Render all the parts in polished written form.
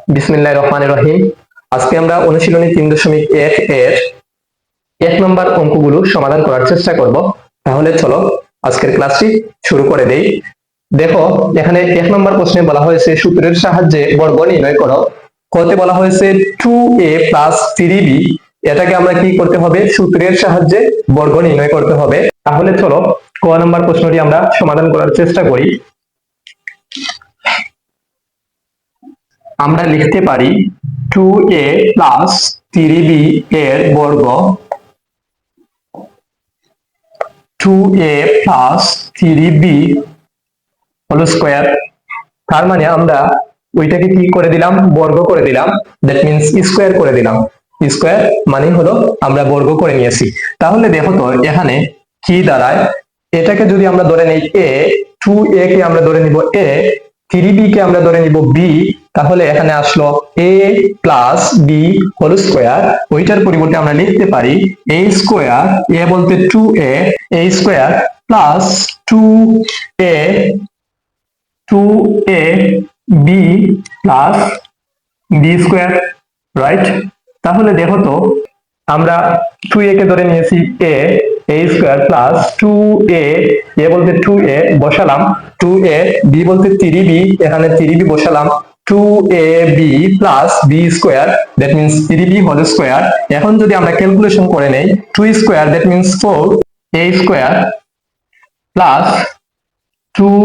বিসমিল্লাহির রহমানির রহিম। আজকে আমরা অনুশীলনী 3.1 এর 1 নম্বর অঙ্কগুলো সমাধান করার চেষ্টা করব। তাহলে চলো আজকের ক্লাসটি শুরু করে দেই। দেখো, এখানে 1 নম্বর প্রশ্নে বলা হয়েছে সূত্রের সাহায্যে বর্গ নির্ণয় করো। কতে বলা হয়েছে 2a + 3b, এটাকে আমরা কি করতে হবে? সূত্রের সাহায্যে বর্গ নির্ণয় করতে হবে। তাহলে চলো ক নম্বর প্রশ্নটি আমরা সমাধান করার চেষ্টা করি। আমরা লিখতে পারি 2a + 3b এর বর্গ 2a + 3b হোল স্কয়ার। তার মানে আমরা ওইটাকে কি করে দিলাম? বর্গ করে দিলাম। দ্যাট মিন্স স্কয়ার করে দিলাম। স্কয়ার মানে হলো আমরা বর্গ করে নিয়েছি। তাহলে দেখো তো এখানে কি দাঁড়ায়। এটাকে যদি আমরা ধরে নেই a, 2a কে আমরা ধরে নিব a, 3b কে আমরা ধরে নিব b, তাহলে এখানে আসলো a + b হোল স্কয়ার। ওইটার পরিবর্তে আমরা লিখতে পারি a স্কয়ার, a বলতে 2a, a square plus 2a 2ab plus b square, right? তাহলে দেখো তো আমরা 2a কে ধরে নিয়েছি a, a square plus 2a, a বলতে 2a বসালাম, 2a, b বলতে 3b, এখানে 3b বসালাম, 2ab plus b square, that means 3b whole square. এখন যদি আমরা ক্যালকুলেশন করে নেই, 2 square that means 4, a square plus 2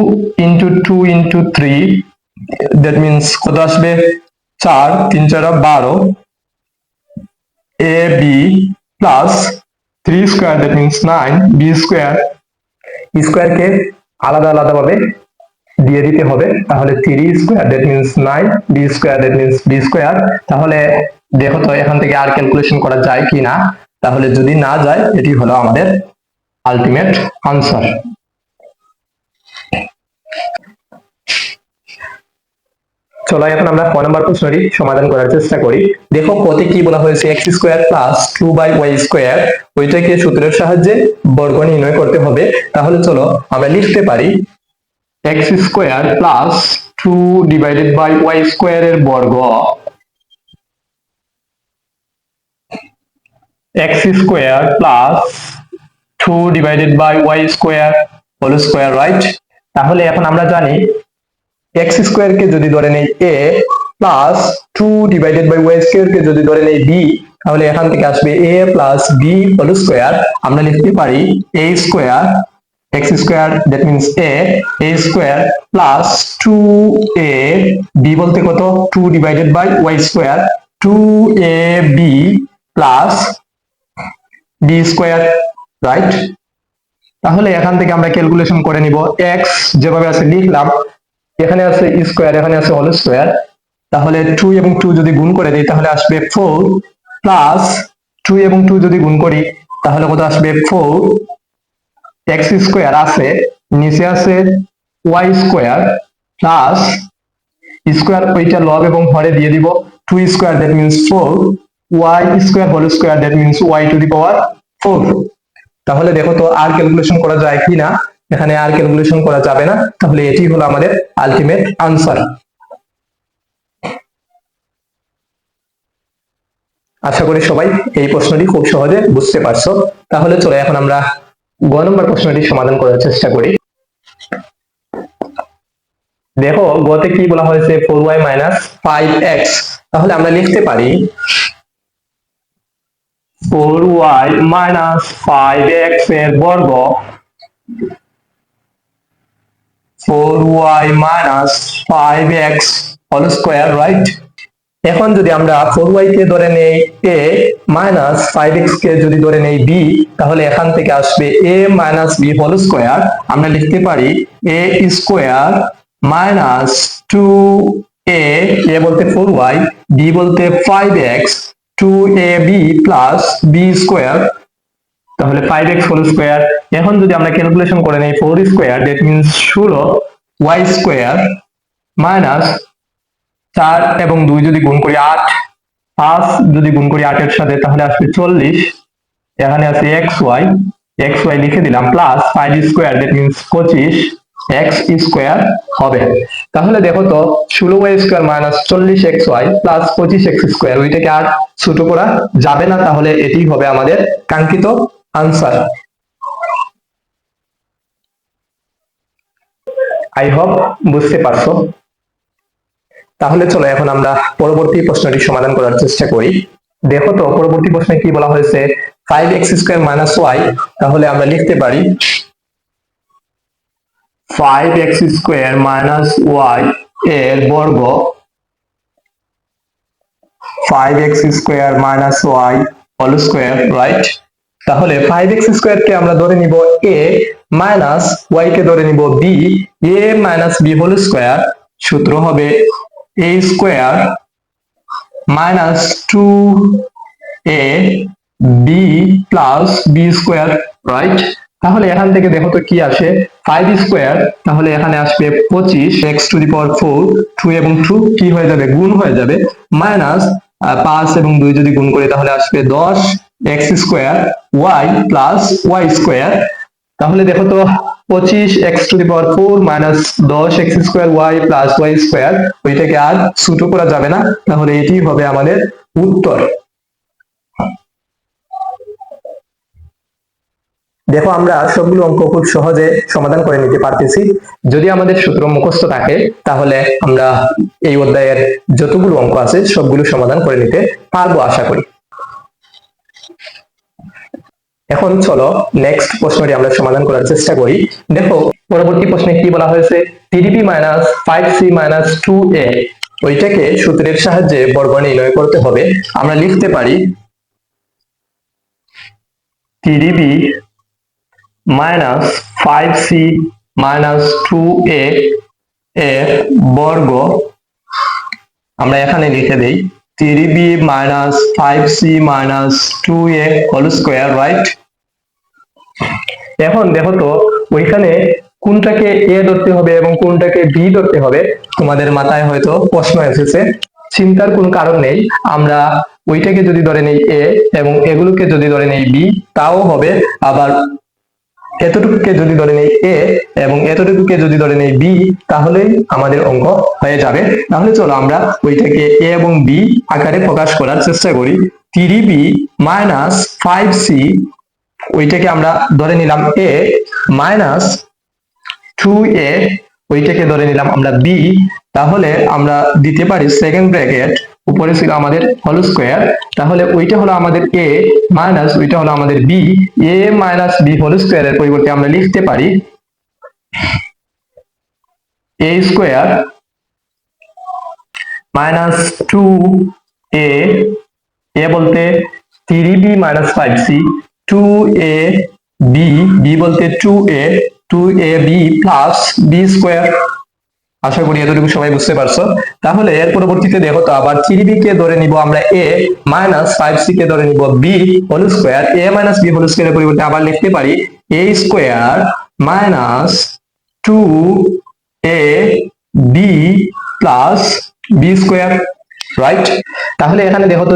into 2 into 3, that means কত আসবে? 4, 3 4 12, ab plus 3 square, that means 9, b square, square কে আলাদা আলাদা ভাবে দিয়ে দিতে হবে। তাহলে 3 square that means 9, b square that means b square। তাহলে দেখো তো এখান থেকে আর ক্যালকুলেশন করা যায় কি না। তাহলে যদি না যায়, এটি হলো আমাদের আলটিমেট আনসার। চলো এখন আমরা ক নম্বর প্রশ্নটি সমাধান করার চেষ্টা করি। দেখো কতে কি বলা হয়েছে, x square plus 2y square, ওইটাকে সূত্রের সাহায্যে বর্গ নির্ণয় করতে হবে। তাহলে চলো আমরা লিখতে পারি x square plus 2 divided by y square এর বর্গ x square plus 2 divided by y square whole square, right? তাহলে এখন আমরা জানি x স্কয়ার কে যদি ধরে নেই a plus 2 divided by y square কে যদি ধরে নেই b, তাহলে এখান থেকে আসবে a plus b whole square. আমরা লিখতে পারি a square, x square that means a square plus 2a, b বলতে কত? 2 divided by y square, 2ab plus b square, right? তাহলে এখান থেকে আমরা ক্যালকুলেশন করে নিব। x যেভাবে আছে লিখলাম, এখানে আছে স্কয়ার, এখানে আছে হোল স্কয়ার। তাহলে 2 এবং 2 যদি গুণ করে দেই তাহলে আসবে 4, প্লাস 2 এবং 2 যদি গুণ করি তাহলে কত আসবে? 4, x স্কয়ার আছে, নিচে আছে y স্কয়ার প্লাস স্কয়ার, ওইটা লব এবং হরে দিয়ে দিব, 2 square that means 4, y square whole square that means y to the power 4। তাহলে দেখো তো আর ক্যালকুলেশন করা যায় কি না। এখানে আর ক্যালকুলেশন করা যাবে না। তাহলে এটি হলো আমাদের আলটিমেট আনসার। আশা করি সবাই এই প্রশ্নটি খুব সহজে বুঝতে পারছো। তাহলে চলো এখন আমরা গ নম্বর প্রশ্নটি সমাধান করার চেষ্টা করি। দেখো গতে কি বলা হয়েছে? 4y - 5x। তাহলে আমরা লিখতে পারি 4y - 5x এর বর্গ 4y - 5x whole square, right? এখন যদি আমরা 4y কে ধরে নেই a মাইনাস 5x কে যদি ধরে নেই b, তাহলে এখান থেকে আসবে a minus b whole square. আমরা লিখতে পারি a square minus 2a, a বলতে 4y, b বলতে 5x, 2ab plus b square, তাহলে 5x হোল স্কয়ার। এখন যদি আমরা ক্যালকুলেশন করে নেই 4 square that means 16 y square minus 4 এবং 2 যদি গুণ করি 8, 5 যদি গুণ করি 8 এর সাথে তাহলে আসবে 40, এখানে আছে xy লিখে দিলাম, plus 5 square that means 25, x square হবে। তাহলে দেখো তো 16y square minus 40xy plus 25x square, ওইটাকে আর ছোট করা যাবে না, তাহলে এটি হবে আমাদের কাঙ্ক্ষিত আনসার। আই হোপ বুঝতে পারছো। তাহলে চলো এখন আমরা পরবর্তী প্রশ্নটি সমাধান করার চেষ্টা করি। দেখো তো পরবর্তী প্রশ্নে কি বলা হয়েছে, 5x স্কোয়ার মাইনাস ওয়াই। তাহলে আমরা লিখতে পারি 5x স্কোয়ার মাইনাস ওয়াই এর বর্গ, 5x square minus Y whole square, right. তাহলে 5x স্কোয়ার কে আমরা ধরে নিব a মাইনাস ওয়াই কে ধরে নিব b, a minus b whole square, সূত্র হবে a square minus 2a b plus b square, right. তাহলে এখান থেকে দেখো তো কি আসে, 5 স্কোয়ার, তাহলে এখানে আসবে 25x টু দি পাওয়ার 4, 2 এবং 2 কি হয়ে যাবে, গুণ হয়ে যাবে, মাইনাস 5 এবং 2 যদি গুণ করি তাহলে আসবে 10x square y plus y square. তাহলে দেখো তো 25x two the power 4 minus 10x square y plus y square, ওইটাকে আর ছোট করা যাবে না, তাহলে এটি হবে আমাদের উত্তর। দেখো আমরা সবগুলো অঙ্ক খুব সহজে সমাধান করে নিতে পারতেছি। যদি আমাদের সূত্র মুখস্থ থাকে তাহলে আমরা এই অধ্যায়ের যতগুলো অঙ্ক আছে সবগুলো সমাধান করে নিতে পারবো আশা করি। এখন চলো নেক্সট প্রশ্নটি আমরা সমাধান করার চেষ্টা করি। দেখো পরবর্তী প্রশ্নে কি বলা হয়েছে, 3b minus 5c minus 2a, ওইটাকে সূত্রের সাহায্যে বর্গ নির্ণয় করতে হবে। আমরা লিখতে পারি 3b minus 5c minus 2a এর বর্গ, আমরা এখানে লিখে দেই 3b minus 5c minus 2a whole square, right. এখন দেখো তো ওইখানে কোনটাকে a ধরতে হবে এবং কোনটাকে b ধরতে হবে, তোমাদের মাথায় হয়তো প্রশ্ন এসেছে। চিন্তার কোনো কারণ নেই, আমরা ওইটাকে যদি ধরে নেই a এবং এগুলোকে যদি ধরে নেই b তাও হবে, আবার এতটুকুকে যদি ধরে নেই a এবং এতটুকুকে যদি ধরে নেই b তাহলেই আমাদের অঙ্ক হয়ে যাবে। তাহলে চলো আমরা ওইটাকে a এবং b আকারে প্রকাশ করার চেষ্টা করি। 3b মাইনাস 5c, ওইটাকে আমরা ধরে নিলাম a, মাইনাস 2a, ওইটাকে ধরে নিলাম আমরা b, তাহলে আমরা দিতে পারি সেকেন্ড ব্র্যাকেট, উপরে ছিল আমাদের হোল স্কোয়ার, তাহলে ওইটা হলো আমাদের a মাইনাস ওইটা হলো আমাদের b, a minus b whole স্কোয়ারের পরিবর্তে আমরা লিখতে পারি a square minus 2a, a বলতে 3b minus 5c, 2a b, b বলতে 2a, 2ab plus b square. আশা করি এতটুকু সবাই বুঝতে পারছো। তাহলে এর পরবর্তীতে দেখো তো আবার 3b কে ধরে নিব আমরা a মাইনাস 5c কে ধরে নিব b whole square, a minus b whole স্কোয়ারের পরিবর্তে আবার লিখতে পারি a square minus 2a b plus b square, right. তাহলে এখানে দেখো তো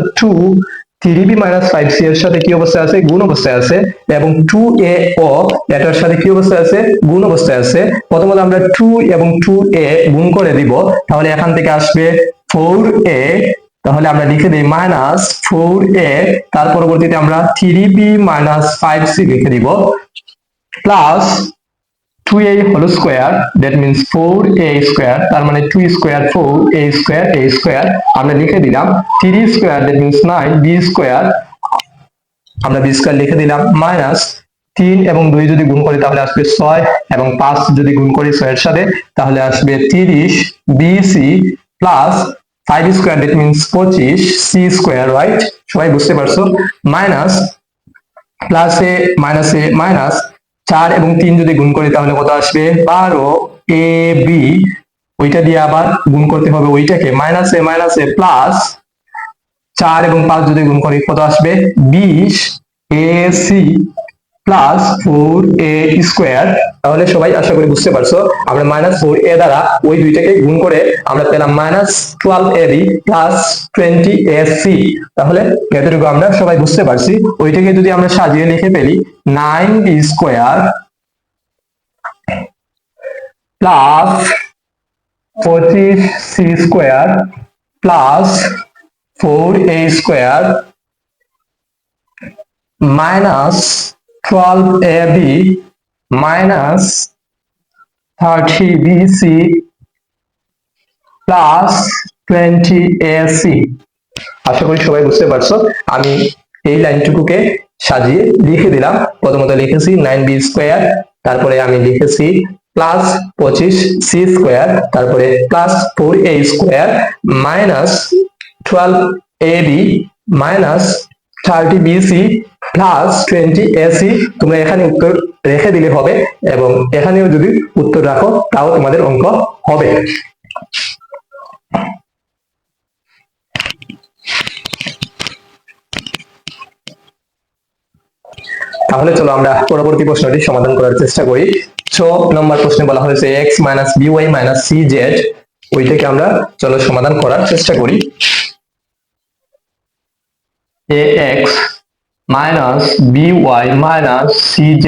3b মাইনাস 5c এর সাথে কি অবস্থায় আছে, গুণ অবস্থায় আছে, এবং 2a ও এটার সাথে কি অবস্থায় আছে, গুণ অবস্থায় আছে। প্রথমত আমরা 2 এবং 2a গুণ করে দিব, তাহলে এখান থেকে আসবে 4a, তাহলে আমরা লিখে দিই মাইনাস 4a, তার পরবর্তীতে আমরা 3b মাইনাস 5c লিখে দিব plus 2a whole square, that means 4a square, তার মানে 2 square 4a square a square, আমরা লিখে দিলাম 3 square, that means 9b square, আমরা b স্কোয়ার লিখে দিলাম, মাইনাস 3 এবং 2 যদি গুণ করি তাহলে আসবে 6 এবং 5 যদি গুণ করি 6 এর সাথে তাহলে আসবে 30 bc plus 5 square, that means 25 c square, right. সবাই বুঝতে পারছো। মাইনাস প্লাসে মাইনাসে মাইনাস 4 এবং 3 যদি গুণ করি তাহলে কত আসবে 12 ab, ওইটা দিয়ে আবার গুণ করতে হবে ওইটাকে, মাইনাসে মাইনাসে প্লাস 4 এবং 5 যদি গুণ করি কত আসবে 20 ac প্লাস 4a স্কোয়ার। তাহলে সবাই আশা করি বুঝতে পারছো, আমরা মাইনাস 4a দ্বারা ওই দুইটাকে গুণ করে আমরা পেলাম মাইনাস 12ab প্লাস 20ac। তাহলে এতটুকু আমরা সবাই বুঝতে পারছি। ওইটাকে যদি আমরা সাজিয়ে লিখে ফেলি 9b square plus 25c square plus 4a square minus 12ab minus 30bc plus 20ac। আশা করি সবাই বুঝতে পারছো। আমি এই লাইনটুকুকে সাজিয়ে লিখে দিলাম। প্রথমত লিখেছি 9b স্কোয়ার, তারপরে আমি লিখেছি প্লাস 25c স্কোয়ার, তারপরে plus 4a square minus 12ab minus 30bc plus 20ac। তোমরা এখানে উত্তর রেখে দিলে হবে, এবং এখানেও যদি উত্তর রাখো তাও তোমাদের অঙ্ক হবে। তাহলে চলো আমরা পরবর্তী প্রশ্নটি সমাধান করার চেষ্টা করি। 6 নম্বর প্রশ্নে বলা হয়েছে x minus by minus cz, ওইটাকে আমরা চলো সমাধান করার চেষ্টা করি। ax minus by minus cz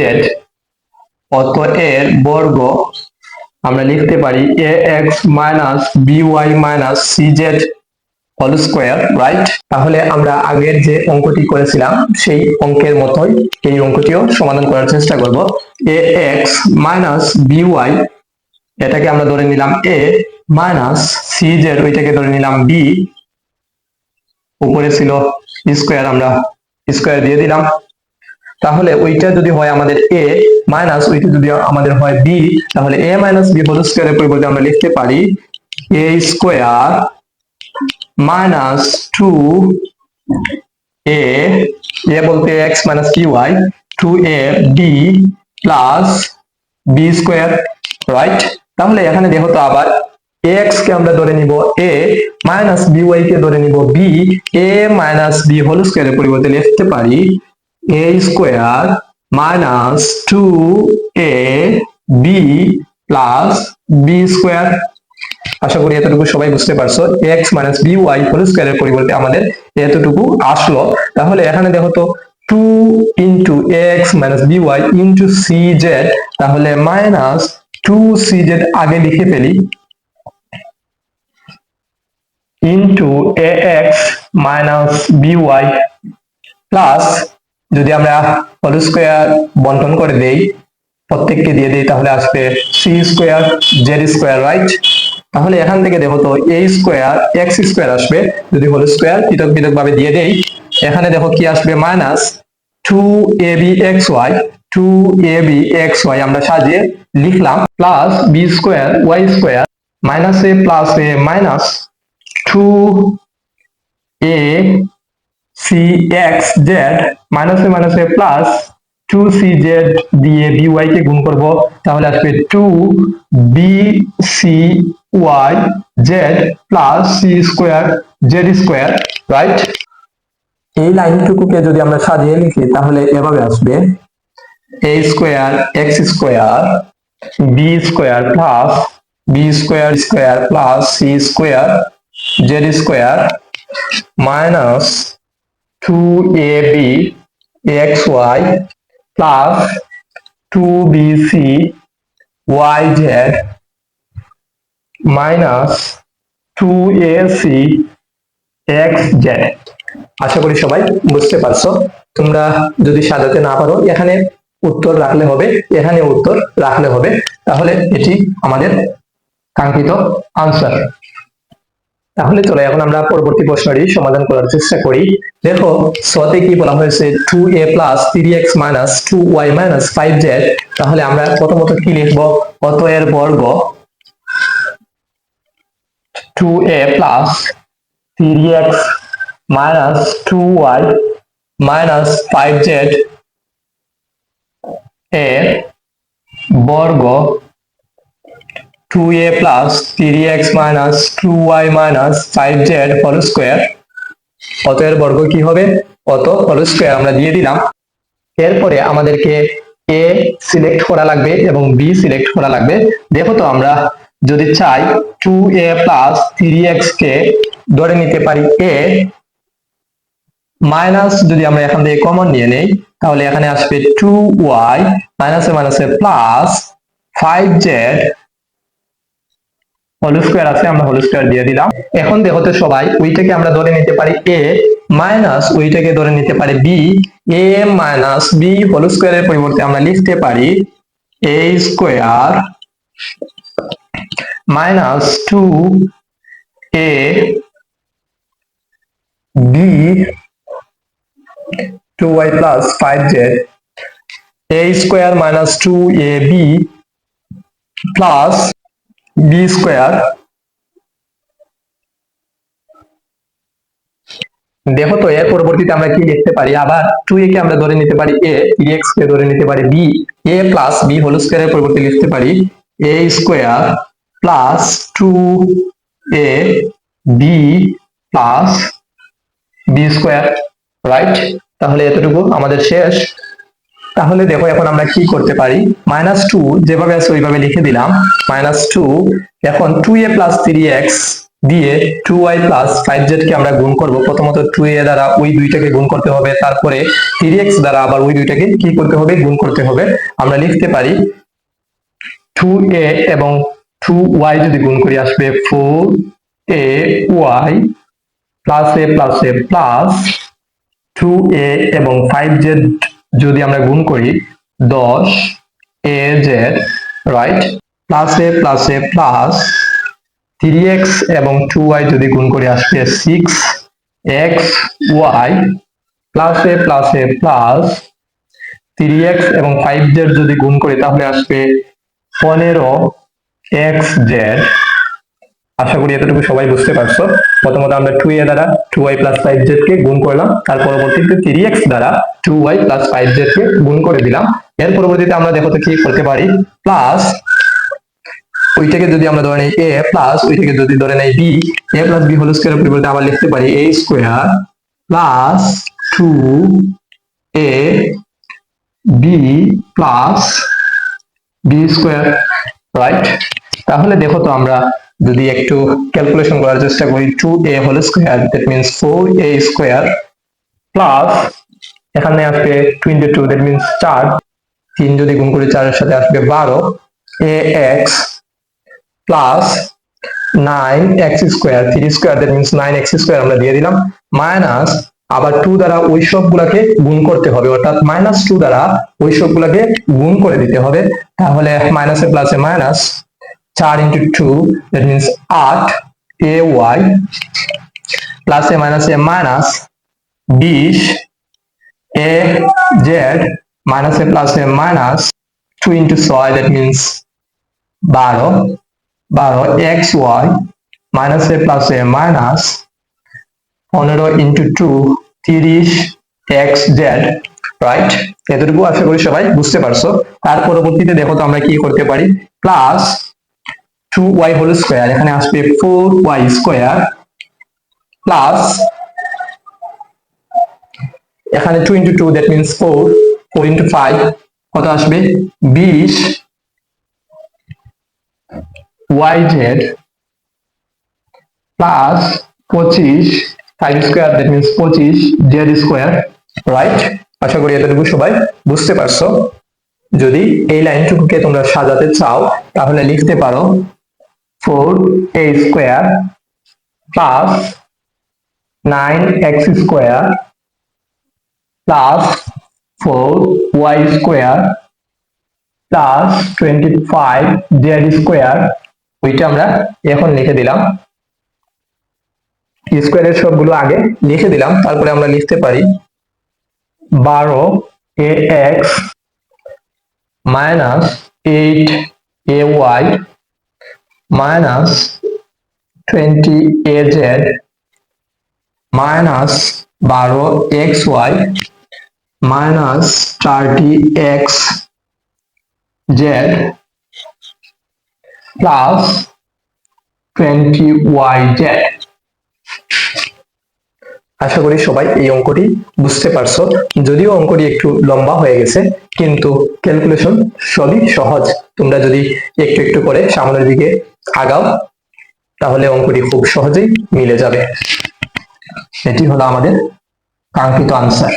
অত এর বর্গ আমরা লিখতে পারি ax minus by minus cz whole square, right? তাহলে আমরা আগের যে অঙ্কটি করেছিলাম সেই অঙ্কের মতোই এই অঙ্কটিও সমাধান করার চেষ্টা করব। ax মাইনাস by এটাকে আমরা ধরে নিলাম a মাইনাস cz ওইটাকে ধরে নিলাম b, উপরে ছিল স্কোয়ার, আমরা স্কোয়ার দিয়ে দিলাম। তাহলে ওইটা যদি হয় আমাদের a মাইনাস ওইটা যদি আমাদের হয় b, তাহলে a মাইনাস b হোল স্কোয়ারের পরিবর্তে আমরা লিখতে পারি a square minus 2a, a বলতে x minus by, 2a b plus b square, right? তাহলে এখানে দেখো তো আবার ax কে আমরা ধরে নিব a মাইনাস by কে ধরে নিব b, a minus b whole স্কোয়ারের পরিবর্তে লিখতে পারি a square minus 2a b plus b square. আশা করি এতটুকু সবাই বুঝতে পারছো। x মাইনাস by হোল স্কোয়ারের পরিবর্তে আমাদের এতটুকু আসলো। তাহলে এখানে দেখো তো 2 into x minus by into cz, তাহলে মাইনাস 2cz আগে লিখে ফেলি into ax minus by plus, যদি আমরা হোল স্কোয়ার বন্টন করে দেই, প্রত্যেককে দিয়ে দেই, তাহলে আসবে c square z square, right? তাহলে এখান থেকে দেখো তো a স্কোয়ার x স্কোয়ার আসবে, যদি হোল স্কোয়ার পৃথক পৃথক ভাবে দিয়ে দেই। এখানে দেখো কি আসবে মাইনাস 2abxy, 2abxy আমরা সাজিয়ে লিখলাম, plus b square y square minus a plus a minus 2a cxz minus a minus a plus 2cz দিয়ে by কে গুণ করব, তাহলে আসবে 2bcyz plus c square z square, right? এই লাইনটুকুকে যদি আমরা সাজিয়ে লিখি তাহলে এভাবে আসবে a square x square b square plus b square square plus c square z square minus 2ab xy plus 2bc yz minus 2ac xz। আশা করি সবাই বুঝতে পারছো। তোমরা যদি সাজাতে না পারো এখানে উত্তর রাখলে হবে, এখানে উত্তর রাখলে হবে, তাহলে এটি আমাদের কাঙ্ক্ষিত আনসার। তাহলে চলো এখন আমরা পরবর্তী প্রশ্নটি সমাধান করার চেষ্টা করি। দেখো সতে কি বলা হয়েছে 2a plus 3x minus 2y minus 5z। তাহলে আমরা প্রথমত কি লিখবো, কত এর বর্গ 2a plus 3x minus 2y minus 5z এর বর্গ 2a plus 3x minus 2y minus 5z whole square, কত এর বর্গ কি হবে, কত হোল স্কোয়ার আমরা দিয়ে দিলাম। এরপরে আমাদেরকে a সিলেক্ট করা লাগবে এবং b সিলেক্ট করা লাগবে। দেখো তো আমরা যদি চাই 2a প্লাস 3x কে ধরে নিতে পারি a মাইনাস, যদি আমরা এখান থেকে কমন নিয়ে নেই তাহলে এখানে আসবে 2y মাইনাসে মাইনাসে প্লাস 5z হোল স্কোয়ার আছে, আমরা হোল স্কোয়ার দিয়ে দিলাম। এখন দেখো তো সবাই, ওইটাকে আমরা ধরে নিতে পারি a মাইনাস ওইটাকে ধরে নিতে পারি b, a minus b whole স্কোয়ারের পরিবর্তে আমরা লিখতে পারি a square minus 2a b 2y plus 5z, a square minus 2ab plus b square। দেখো তো এর পরবর্তীতে আমরা কি লিখতে পারি, আবার 2a কে আমরা ধরে নিতে পারি a, 3x কে ধরে নিতে পারি b, a plus b whole স্কয়ারের পরিবর্তে লিখতে পারি a square plus 2a b plus b square, right? তাহলে এতটুকু আমাদের শেষ। তাহলে দেখো এখন আমরা কি করতে পারি, -2 যেভাবে আছে ওইভাবে লিখে দিলাম, -2, এখন 2a প্লাস 3x দিয়ে 2y প্লাস 5z কে আমরা গুণ করব। প্রথমত 2a দ্বারা ওই দুইটাকে গুণ করতে হবে, তারপরে 3x দ্বারা আবার ওই দুইটাকে কি করতে হবে, গুণ করতে হবে। আমরা লিখতে পারি 2a এবং 2y যদি গুণ করি আসবে 4ay plus a plus a plus 2a এবং 5z যদি আমরা গুণ করি 10az, right? Plus a plus a plus 3x এবং 2y যদি গুণ করি আসবে 6xy plus a plus a plus 3x এবং 5z যদি গুণ করি তাহলে আসবে 15xz। আশা করি এতটুকু সবাই বুঝতে পারছো। প্রথমত আমরা 2a দ্বারা 2y প্লাস 5z কে গুণ করলাম, তার পরবর্তীতে 3x দ্বারা 2y প্লাস 5z কে গুণ করে দিলাম। এর পরবর্তীতে আমরা দেখো তো কি করতে পারি, প্লাস ওইটাকে যদি আমরা ধরে নেই a প্লাস ওইটাকে যদি ধরে নেই b, a plus b whole স্কয়ারের পরিবর্তে আবার লিখতে পারি a square plus 2a b plus b square, right? তাহলে দেখো তো আমরা যদি একটু ক্যালকুলেশন করার চেষ্টা করি, 2a whole square that means 4a square plus এখানে আসবে 22 দ্যাট মিন্স 4, 3 যদি গুণ করি 4 এর সাথে আসবে 12 ax plus 9x square, 3 square that means 9x square আমরা দিয়ে দিলাম, মাইনাস আবার 2 দ্বারা ওই সবগুলাকে গুণ করতে হবে, অর্থাৎ -2 দ্বারা ওই সবগুলাকে গুণ করে দিতে হবে। তাহলে মাইনাসে প্লাসে minus 4 into 2 that means 8 ay প্লাসে মাইনাসে মাইনাস 20 az মাইনাসে প্লাসে minus 2 into 6 that means 12 xy মাইনাসে প্লাসে মাইনাস 15 into 2 30xz, রাইট? এতটুকু আশা করি সবাই বুঝতে পারছো। তার পরবর্তীতে দেখো তো আমরা কি করতে পারি, প্লাস 2y হোল স্কয়ার, এখানে আসবে 4y স্কয়ার প্লাস এখানে 2 into 2 that means 4, 4 into 5 কত আসবে 20 yz plus 25 5 square that means 25 z square, right? আশা করি এতটুকু সবাই বুঝতে পারছো। যদি এই লাইনটুকুকে তোমরা সাজাতে চাও তাহলে লিখতে পারো 4a square plus 9x square plus 4y square plus 25z square, ওইটা আমরা এখন লিখে দিলাম, স্কয়ারের সবগুলো আগে লিখে দিলাম। তারপরে আমরা লিখতে পারি 12ax minus 8ay minus 20az minus 12xy minus 30xz plus 20yz। আশা করি সবাই এই অঙ্কটি বুঝতে পারছো। যদিও অঙ্কটি একটু লম্বা হয়ে গেছে কিন্তু ক্যালকুলেশন সবই সহজ। তোমরা যদি একটু একটু করে সামনের দিকে আগাও তাহলে অঙ্কটি খুব সহজেই মিলে যাবে। এটি হলো আমাদের কাঙ্ক্ষিত আনসার।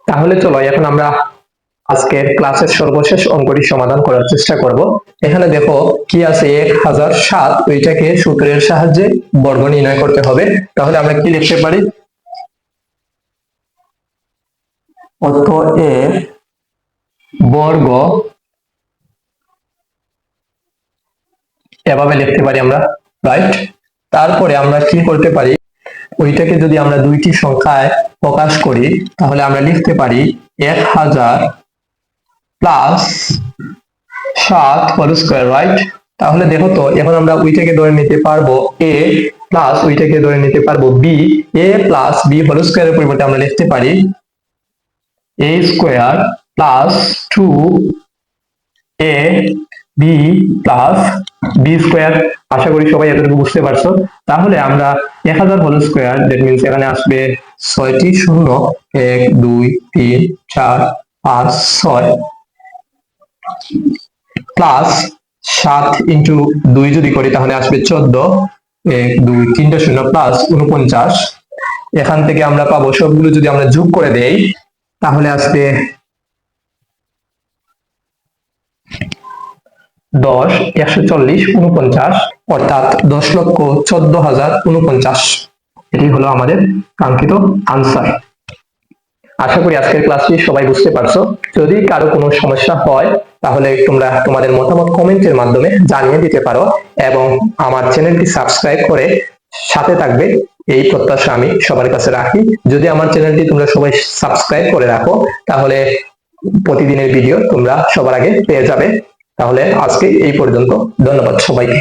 তাহলে চলো এখন আমরা আজকের ক্লাসের সর্বশেষ অঙ্কটি সমাধান করার চেষ্টা করব। এখানে দেখো কি আছে, 1007, ওইটাকে সূত্রের সাহায্যে বর্গ নির্ণয় করতে হবে। তাহলে আমরা কি লিখতে পারি, অতএব বর্গ, এভাবে লিখতে পারি আমরা, রাইট। তারপরে আমরা কি করতে পারি, ওইটাকে যদি আমরা দুইটি সংখ্যায় প্রকাশ করি তাহলে আমরা লিখতে পারি 1000 প্লাস 7 হোল স্কয়ার, রাইট। তাহলে দেখো তো এখন আমরা ওইটাকে ধরে নিতে পারবো a প্লাস ওইটাকে ধরে নিতে পারবো b, a plus b whole স্কয়ারের পরিবর্তে আমরা লিখতে পারি a square plus 2a b plus b square. আশা করি সবাই এতটুকু বুঝতে পারছো। তাহলে আমরা 1000 হোল স্কয়ার, দ্যাট মিন্স এখানে আসবে 6টি শূন্য, 1 2 3 4 5 6, প্লাস 7 ইন্টু 2 যদি করি তাহলে আসবে 14, 1 2 3টে শূন্য প্লাস 49। এখান থেকে আমরা পাবো, সবগুলো যদি আমরা যোগ করে দেই তাহলে আসবে 10 140 49, অর্থাৎ 10,14,049। এটি হলো আমাদের কাঙ্ক্ষিত আনসার। আশা করি আজকের ক্লাসটি সবাই বুঝতে পারছো। যদি কারো কোনো সমস্যা হয় তাহলে তোমরা তোমাদের মতামত কমেন্টের মাধ্যমে জানিয়ে দিতে পারো, এবং আমার চ্যানেলটি সাবস্ক্রাইব করে সাথে থাকবে এই প্রত্যাশা আমি সবার কাছে রাখি। যদি আমার চ্যানেলটি তোমরা সবাই সাবস্ক্রাইব করে রাখো তাহলে প্রতিদিনের ভিডিও তোমরা সবার আগে পেয়ে যাবে। তাহলে আজকে এই পর্যন্ত, ধন্যবাদ সবাইকে।